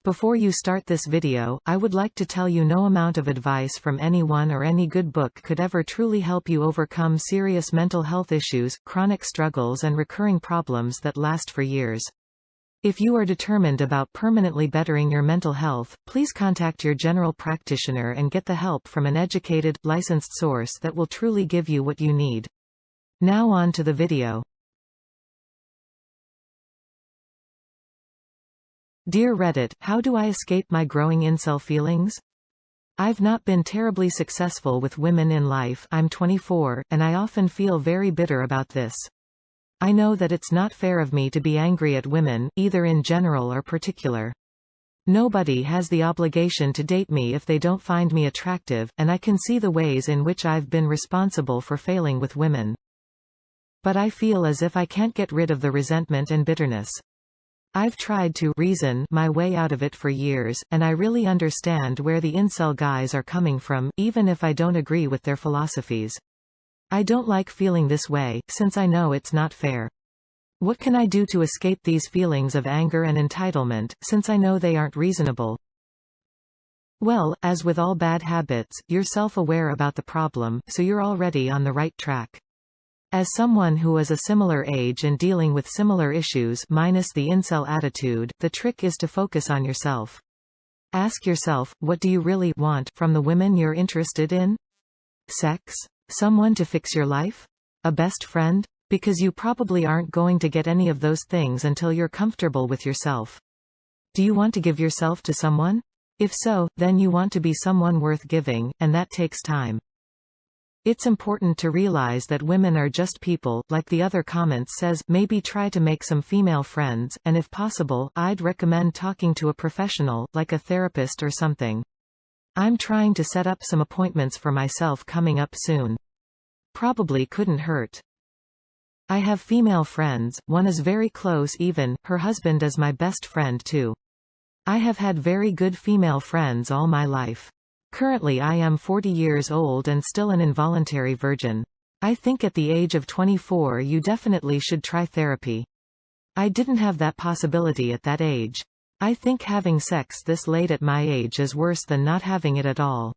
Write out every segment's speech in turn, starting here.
Before you start this video, I would like to tell you no amount of advice from anyone or any good book could ever truly help you overcome serious mental health issues, chronic struggles and recurring problems that last for years. If you are determined about permanently bettering your mental health, please contact your general practitioner and get the help from an educated, licensed source that will truly give you what you need. Now on to the video. Dear Reddit, how do I escape my growing incel feelings? I've not been terribly successful with women in life. I'm 24, and I often feel very bitter about this. I know that it's not fair of me to be angry at women, either in general or particular. Nobody has the obligation to date me if they don't find me attractive, and I can see the ways in which I've been responsible for failing with women. But I feel as if I can't get rid of the resentment and bitterness. I've tried to reason my way out of it for years, and I really understand where the incel guys are coming from, even if I don't agree with their philosophies. I don't like feeling this way, since I know it's not fair. What can I do to escape these feelings of anger and entitlement, since I know they aren't reasonable? Well, as with all bad habits, you're self-aware about the problem, so you're already on the right track. As someone who is a similar age and dealing with similar issues minus the incel attitude, the trick is to focus on yourself. Ask yourself, what do you really want from the women you're interested in? Sex? Someone to fix your life? A best friend? Because you probably aren't going to get any of those things until you're comfortable with yourself. Do you want to give yourself to someone? If so, then you want to be someone worth giving, and that takes time. It's important to realize that women are just people, like the other comments says. Maybe try to make some female friends, and if possible, I'd recommend talking to a professional, like a therapist or something. I'm trying to set up some appointments for myself coming up soon. Probably couldn't hurt. I have female friends, one is very close even, her husband is my best friend too. I have had very good female friends all my life. Currently I am 40 years old and still an involuntary virgin. I think at the age of 24 you definitely should try therapy. I didn't have that possibility at that age. I think having sex this late at my age is worse than not having it at all.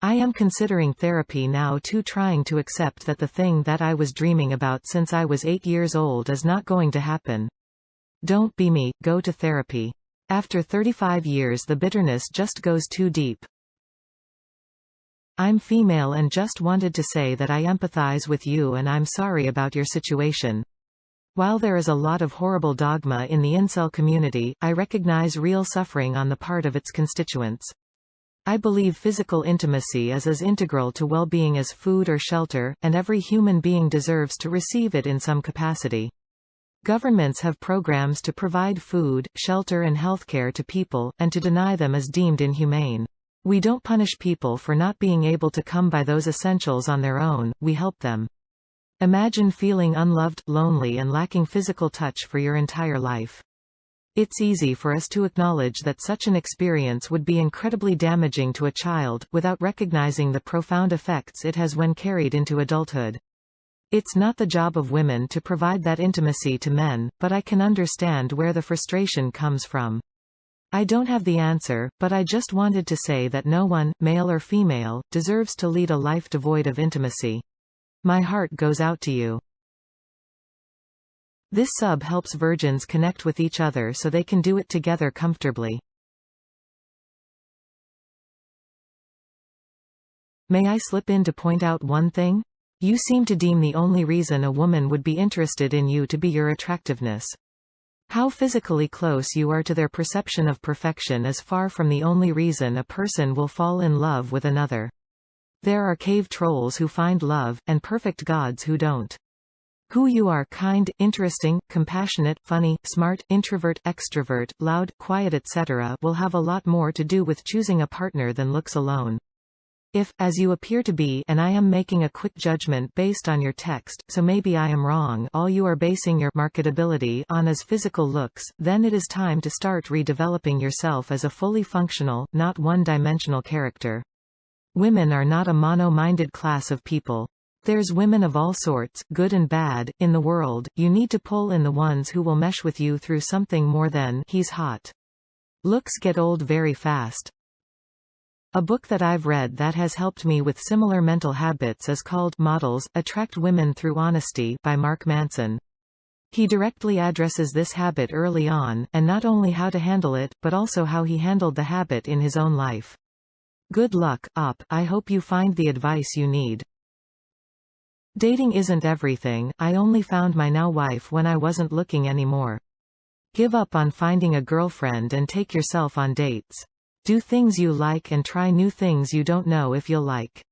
I am considering therapy now too, trying to accept that the thing that I was dreaming about since I was 8 years old is not going to happen. Don't be me, go to therapy. After 35 years the bitterness just goes too deep. I'm female and just wanted to say that I empathize with you and I'm sorry about your situation. While there is a lot of horrible dogma in the incel community, I recognize real suffering on the part of its constituents. I believe physical intimacy is as integral to well-being as food or shelter, and every human being deserves to receive it in some capacity. Governments have programs to provide food, shelter and healthcare to people, and to deny them is deemed inhumane. We don't punish people for not being able to come by those essentials on their own, we help them. Imagine feeling unloved, lonely and lacking physical touch for your entire life. It's easy for us to acknowledge that such an experience would be incredibly damaging to a child, without recognizing the profound effects it has when carried into adulthood. It's not the job of women to provide that intimacy to men, but I can understand where the frustration comes from. I don't have the answer, but I just wanted to say that no one, male or female, deserves to lead a life devoid of intimacy. My heart goes out to you. This sub helps virgins connect with each other so they can do it together comfortably. May I slip in to point out one thing? You seem to deem the only reason a woman would be interested in you to be your attractiveness. How physically close you are to their perception of perfection is far from the only reason a person will fall in love with another. There are cave trolls who find love, and perfect gods who don't. Who you are, kind, interesting, compassionate, funny, smart, introvert, extrovert, loud, quiet etc. will have a lot more to do with choosing a partner than looks alone. If, as you appear to be, and I am making a quick judgment based on your text, so maybe I am wrong, all you are basing your marketability on is physical looks, then it is time to start redeveloping yourself as a fully functional, not one-dimensional character. Women are not a mono-minded class of people. There's women of all sorts, good and bad, in the world. You need to pull in the ones who will mesh with you through something more than "he's hot." Looks get old very fast. A book that I've read that has helped me with similar mental habits is called Models, Attract Women Through Honesty by Mark Manson. He directly addresses this habit early on, and not only how to handle it, but also how he handled the habit in his own life. Good luck, Op. I hope you find the advice you need. Dating isn't everything. I only found my now wife when I wasn't looking anymore. Give up on finding a girlfriend and take yourself on dates. Do things you like and try new things you don't know if you'll like.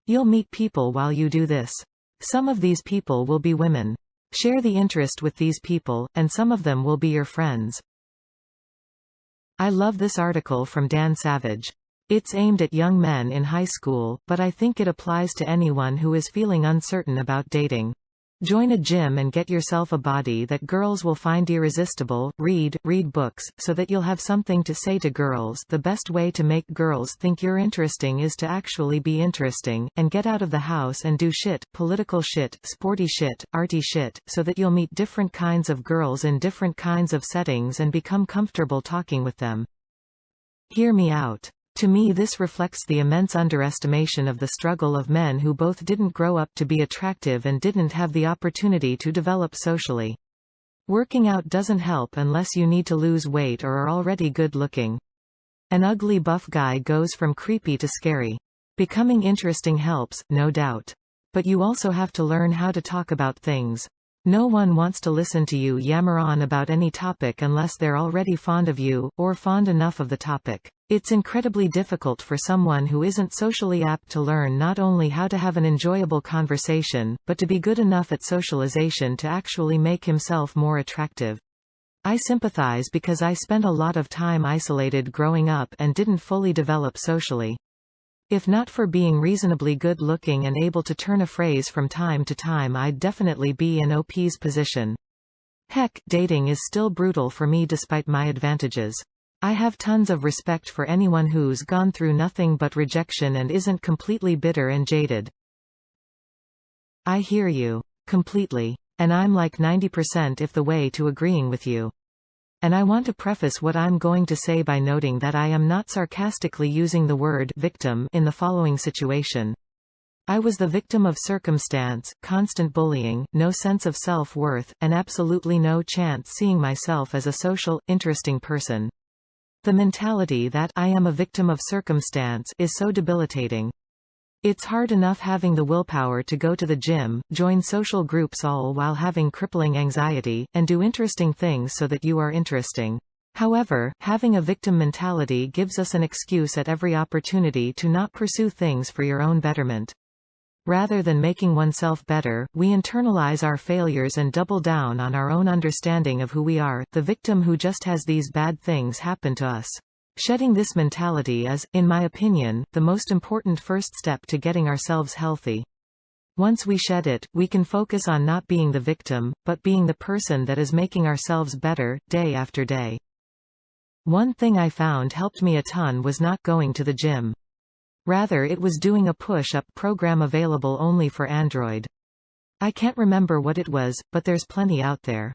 You'll meet people while you do this. Some of these people will be women. Share the interest with these people, and some of them will be your friends. I love this article from Dan Savage. It's aimed at young men in high school, but I think it applies to anyone who is feeling uncertain about dating. Join a gym and get yourself a body that girls will find irresistible. Read books, so that you'll have something to say to girls. The best way to make girls think you're interesting is to actually be interesting, and get out of the house and do shit, political shit, sporty shit, arty shit, so that you'll meet different kinds of girls in different kinds of settings and become comfortable talking with them. Hear me out. To me, this reflects the immense underestimation of the struggle of men who both didn't grow up to be attractive and didn't have the opportunity to develop socially. Working out doesn't help unless you need to lose weight or are already good looking. An ugly buff guy goes from creepy to scary. Becoming interesting helps, no doubt. But you also have to learn how to talk about things. No one wants to listen to you yammer on about any topic unless they're already fond of you, or fond enough of the topic. It's incredibly difficult for someone who isn't socially apt to learn not only how to have an enjoyable conversation, but to be good enough at socialization to actually make himself more attractive. I sympathize because I spent a lot of time isolated growing up and didn't fully develop socially. If not for being reasonably good-looking and able to turn a phrase from time to time, I'd definitely be in OP's position. Heck, dating is still brutal for me despite my advantages. I have tons of respect for anyone who's gone through nothing but rejection and isn't completely bitter and jaded. I hear you. Completely. And I'm like 90% if the way to agreeing with you. And I want to preface what I'm going to say by noting that I am not sarcastically using the word victim in the following situation. I was the victim of circumstance, constant bullying, no sense of self-worth, and absolutely no chance seeing myself as a social, interesting person. The mentality that I am a victim of circumstance is so debilitating. It's hard enough having the willpower to go to the gym, join social groups all while having crippling anxiety, and do interesting things so that you are interesting. However, having a victim mentality gives us an excuse at every opportunity to not pursue things for your own betterment. Rather than making oneself better, we internalize our failures and double down on our own understanding of who we are, the victim who just has these bad things happen to us. Shedding this mentality is, in my opinion, the most important first step to getting ourselves healthy. Once we shed it, we can focus on not being the victim, but being the person that is making ourselves better, day after day. One thing I found helped me a ton was not going to the gym. Rather, it was doing a push-up program available only for Android. I can't remember what it was, but there's plenty out there.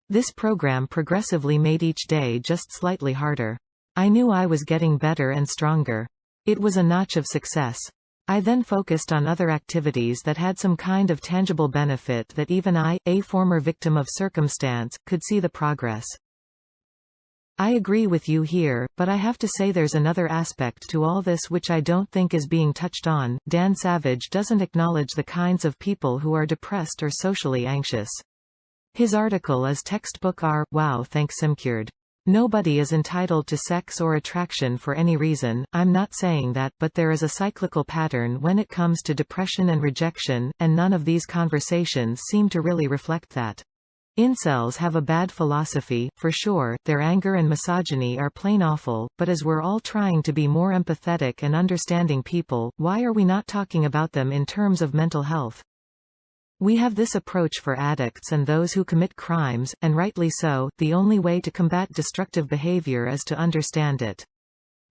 This program progressively made each day just slightly harder. I knew I was getting better and stronger. It was a notch of success. I then focused on other activities that had some kind of tangible benefit that even I, a former victim of circumstance, could see the progress. I agree with you here, but I have to say there's another aspect to all this which I don't think is being touched on. Dan Savage doesn't acknowledge the kinds of people who are depressed or socially anxious. His article is textbook wow thanks Simcured. Nobody is entitled to sex or attraction for any reason. I'm not saying that, but there is a cyclical pattern when it comes to depression and rejection, and none of these conversations seem to really reflect that. Incels have a bad philosophy, for sure, their anger and misogyny are plain awful, but as we're all trying to be more empathetic and understanding people, why are we not talking about them in terms of mental health? We have this approach for addicts and those who commit crimes, and rightly so. The only way to combat destructive behavior is to understand it.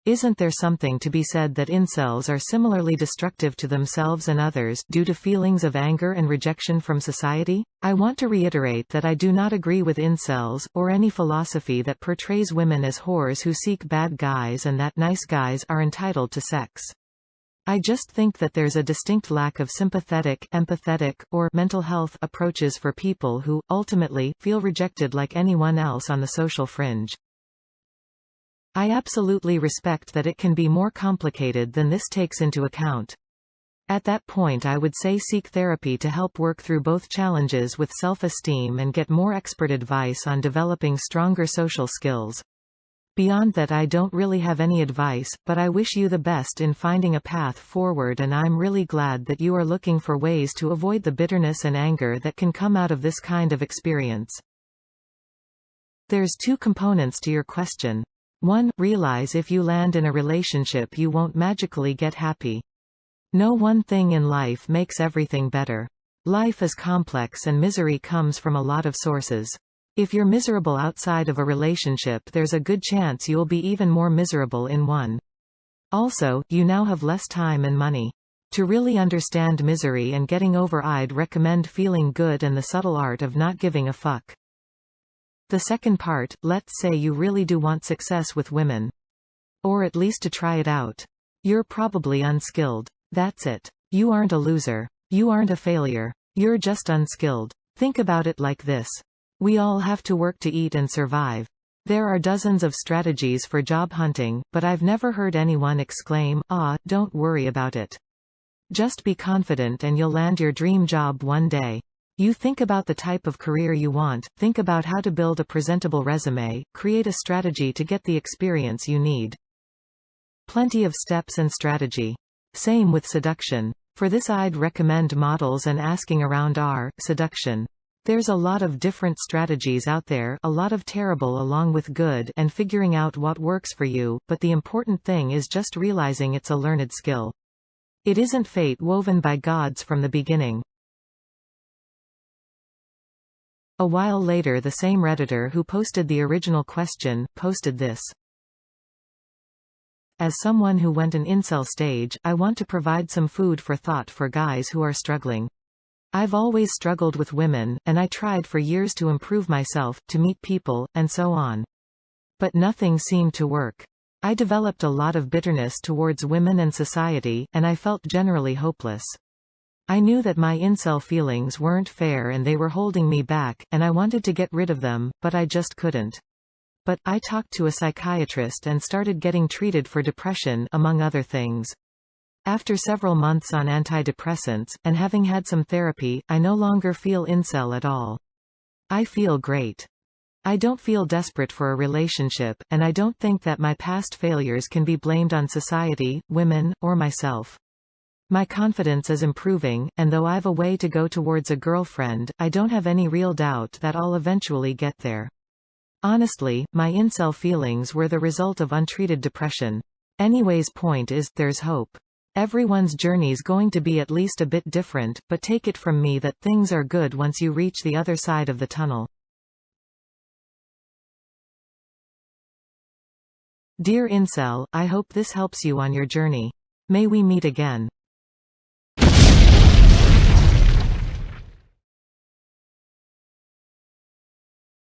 Isn't there something to be said that incels are similarly destructive to themselves and others, due to feelings of anger and rejection from society? I want to reiterate that I do not agree with incels, or any philosophy that portrays women as whores who seek bad guys and that nice guys are entitled to sex. I just think that there's a distinct lack of sympathetic, empathetic, or mental health approaches for people who, ultimately, feel rejected like anyone else on the social fringe. I absolutely respect that it can be more complicated than this takes into account. At that point I would say seek therapy to help work through both challenges with self-esteem and get more expert advice on developing stronger social skills. Beyond that I don't really have any advice, but I wish you the best in finding a path forward, and I'm really glad that you are looking for ways to avoid the bitterness and anger that can come out of this kind of experience. There's two components to your question. 1. Realize if you land in a relationship you won't magically get happy. No one thing in life makes everything better. Life is complex and misery comes from a lot of sources. If you're miserable outside of a relationship, there's a good chance you'll be even more miserable in one. Also, you now have less time and money. To really understand misery and getting over, I'd recommend Feeling Good and the Subtle Art of Not Giving a Fuck. The second part, let's say you really do want success with women. Or at least to try it out. You're probably unskilled. That's it. You aren't a loser. You aren't a failure. You're just unskilled. Think about it like this. We all have to work to eat and survive. There are dozens of strategies for job hunting, but I've never heard anyone exclaim, don't worry about it. Just be confident and you'll land your dream job one day. You think about the type of career you want, think about how to build a presentable resume, create a strategy to get the experience you need. Plenty of steps and strategy. Same with seduction. For this I'd recommend Models and Asking Around Seduction. There's a lot of different strategies out there, a lot of terrible along with good, and figuring out what works for you, but the important thing is just realizing it's a learned skill. It isn't fate woven by gods from the beginning. A while later the same Redditor who posted the original question, posted this. As someone who went an incel stage, I want to provide some food for thought for guys who are struggling. I've always struggled with women, and I tried for years to improve myself, to meet people, and so on. But nothing seemed to work. I developed a lot of bitterness towards women and society, and I felt generally hopeless. I knew that my incel feelings weren't fair and they were holding me back, and I wanted to get rid of them, but I just couldn't. But, I talked to a psychiatrist and started getting treated for depression, among other things. After several months on antidepressants, and having had some therapy, I no longer feel incel at all. I feel great. I don't feel desperate for a relationship, and I don't think that my past failures can be blamed on society, women, or myself. My confidence is improving, and though I've a way to go towards a girlfriend, I don't have any real doubt that I'll eventually get there. Honestly, my incel feelings were the result of untreated depression. Anyways, point is, there's hope. Everyone's journey's going to be at least a bit different, but take it from me that things are good once you reach the other side of the tunnel. Dear Incel, I hope this helps you on your journey. May we meet again.